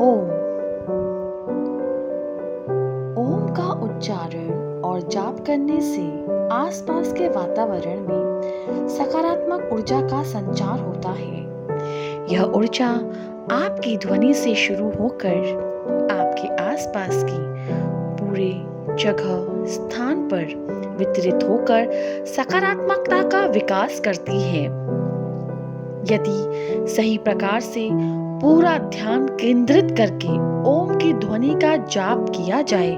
ओम। ओम का उच्चारण और जाप करने से आसपास के वातावरण में सकारात्मक ऊर्जा का संचार होता है। यह ऊर्जा आपकी ध्वनि से शुरू होकर आपके आसपास की पूरे जगह स्थान पर वितरित होकर सकारात्मकता का विकास करती है। यदि सही प्रकार से पूरा ध्यान केंद्रित करके ओम की ध्वनि का जाप किया जाए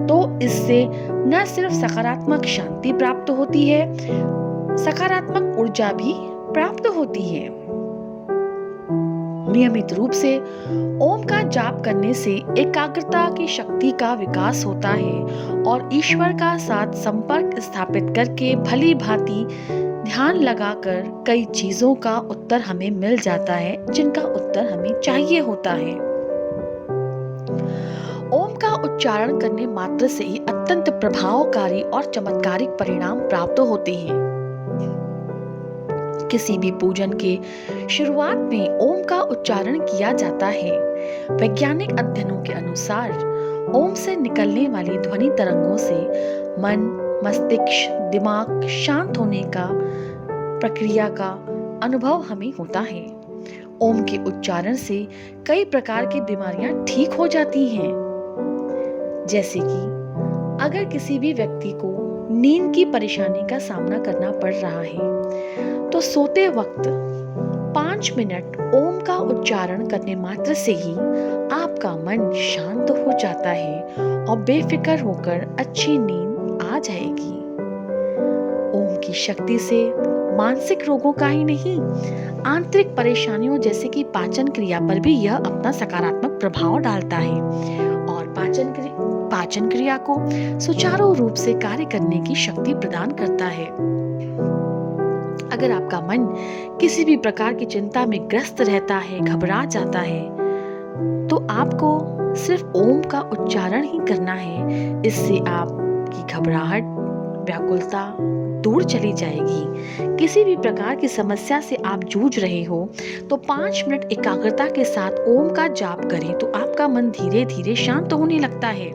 तो इससे न सिर्फ सकारात्मक शांति प्राप्त होती है, सकारात्मक ऊर्जा भी प्राप्त होती है। नियमित रूप से ओम का जाप करने से एकाग्रता की शक्ति का विकास होता है और ईश्वर का साथ संपर्क स्थापित करके भली भांति ध्यान लगाकर कई चीजों का उत्तर हमें मिल जाता है जिनका उत्तर हमें चाहिए होता है। ओम का उच्चारण करने मात्र से ही अत्यंत प्रभावकारी और चमत्कारिक परिणाम प्राप्त होते हैं। किसी भी पूजन के शुरुआत में ओम का उच्चारण किया जाता है। वैज्ञानिक अध्ययनों के अनुसार ओम से निकलने वाली ध्वनि तरंगों से मन, मस्तिष्क, दिमाग शांत होने का प्रक्रिया का अनुभव हमें होता है। ओम के उच्चारण से कई प्रकार की बीमारियां ठीक हो जाती हैं। जैसे कि अगर किसी भी व्यक्ति को नींद की परेशानी का सामना करना पड़ रहा है तो सोते वक्त 5 मिनट ओम का उच्चारण करने मात्र से ही आपका मन शांत हो जाता है और बेफिक्र होकर अच्छी नींद आ जाएगी। ओम की शक्ति से मानसिक रोगों का ही नहीं, आंतरिक परेशानियों जैसे कि पाचन क्रिया पर भी यह अपना सकारात्मक प्रभाव डालता है और पाचन क्रिया को सुचारू रूप से कार्य करने की शक्ति प्रदान करता है। अगर आपका मन किसी भी प्रकार की चिंता में ग्रस्त रहता है, घबरा जाता है, तो आपको सिर्फ ओम का उच्चारण ही करना है। इससे आपकी घबराहट, व्याकुलता दूर चली जाएगी। किसी भी प्रकार की समस्या से आप जूझ रहे हो तो 5 मिनट एकाग्रता के साथ ओम का जाप करें तो आपका मन धीरे धीरे शांत होने लगता है।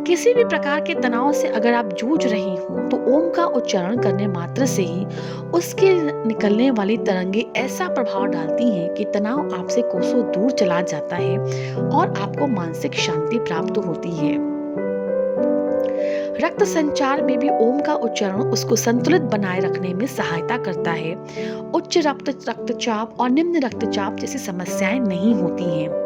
किसी भी प्रकार के तनाव से अगर आप जूझ रहे हो तो ओम का उच्चारण करने मात्र से ही उसके निकलने वाली तरंगे ऐसा प्रभाव डालती हैं कि तनाव आपसे कोसों दूर चला जाता है और आपको मानसिक शांति प्राप्त होती है। रक्त संचार में भी ओम का उच्चारण उसको संतुलित बनाए रखने में सहायता करता है। उच्च रक्तचाप और निम्न रक्तचाप जैसी समस्याएं नहीं होती हैं।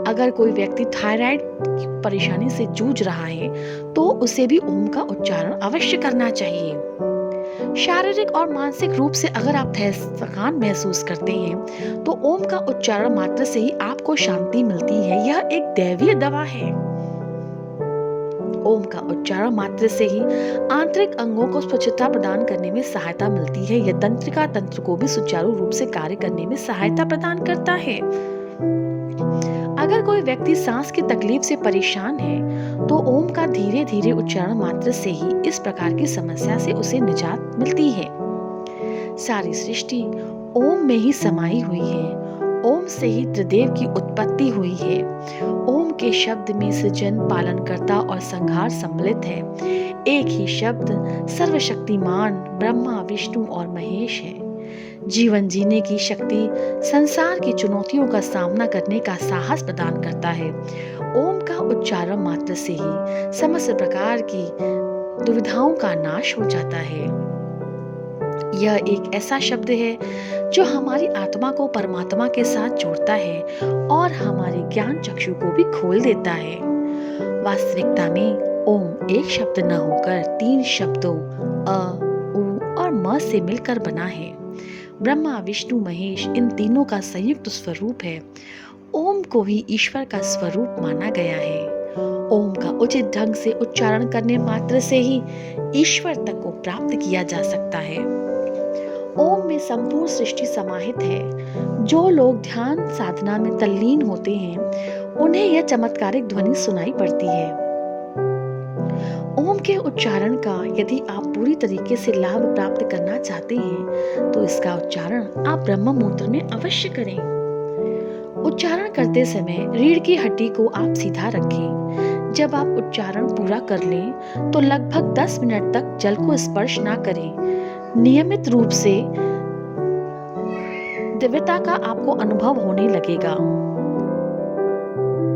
अगर कोई व्यक्ति थायराइड की परेशानी से जूझ रहा है तो उसे भी ओम का उच्चारण अवश्य करना चाहिए। शारीरिक और मानसिक रूप से अगर आप थकान महसूस करते हैं तो ओम का उच्चारण मात्र से ही आपको शांति मिलती है। यह एक दैवीय दवा है। ओम का उच्चारण मात्र से ही आंतरिक अंगों को स्वच्छता प्रदान करने में सहायता मिलती है। यह तंत्रिका तंत्र को भी सुचारू रूप से कार्य करने में सहायता प्रदान करता है। अगर कोई व्यक्ति सांस की तकलीफ से परेशान है तो ओम का धीरे धीरे उच्चारण मात्र से ही इस प्रकार की समस्या से उसे निजात मिलती है। सारी सृष्टि ओम में ही समाई हुई है। ओम से ही त्रिदेव की उत्पत्ति हुई है। ओम के शब्द में सृजन, पालनकर्ता और संहार सम्मिलित है। एक ही शब्द सर्वशक्तिमान ब्रह्मा, विष्णु और महेश है। जीवन जीने की शक्ति संसार की चुनौतियों का सामना करने का साहस प्रदान करता है। ओम का उच्चारण मात्र से ही समस्त प्रकार की दुविधाओं का नाश हो जाता है। यह एक ऐसा शब्द है जो हमारी आत्मा को परमात्मा के साथ जोड़ता है और हमारे ज्ञान चक्षु को भी खोल देता है। वास्तविकता में ओम एक शब्द न होकर 3 शब्दों अ, उ और म से मिलकर बना है। ब्रह्मा, विष्णु, महेश इन तीनों का संयुक्त स्वरूप है। ओम को ही ईश्वर का स्वरूप माना गया है। ओम का उचित ढंग से उच्चारण करने मात्र से ही ईश्वर तक को प्राप्त किया जा सकता है। ओम में संपूर्ण सृष्टि समाहित है। जो लोग ध्यान साधना में तल्लीन होते हैं उन्हें यह चमत्कारिक ध्वनि सुनाई पड़ती है। ओम के उच्चारण का यदि आप पूरी तरीके से लाभ प्राप्त करना चाहते हैं तो इसका उच्चारण आप ब्रह्म मुहूर्त में अवश्य करें। उच्चारण करते समय रीढ़ की हड्डी को आप सीधा रखें। जब आप उच्चारण पूरा कर लें तो लगभग 10 मिनट तक जल को स्पर्श ना करें। नियमित रूप से दिव्यता का आपको अनुभव होने लगेगा।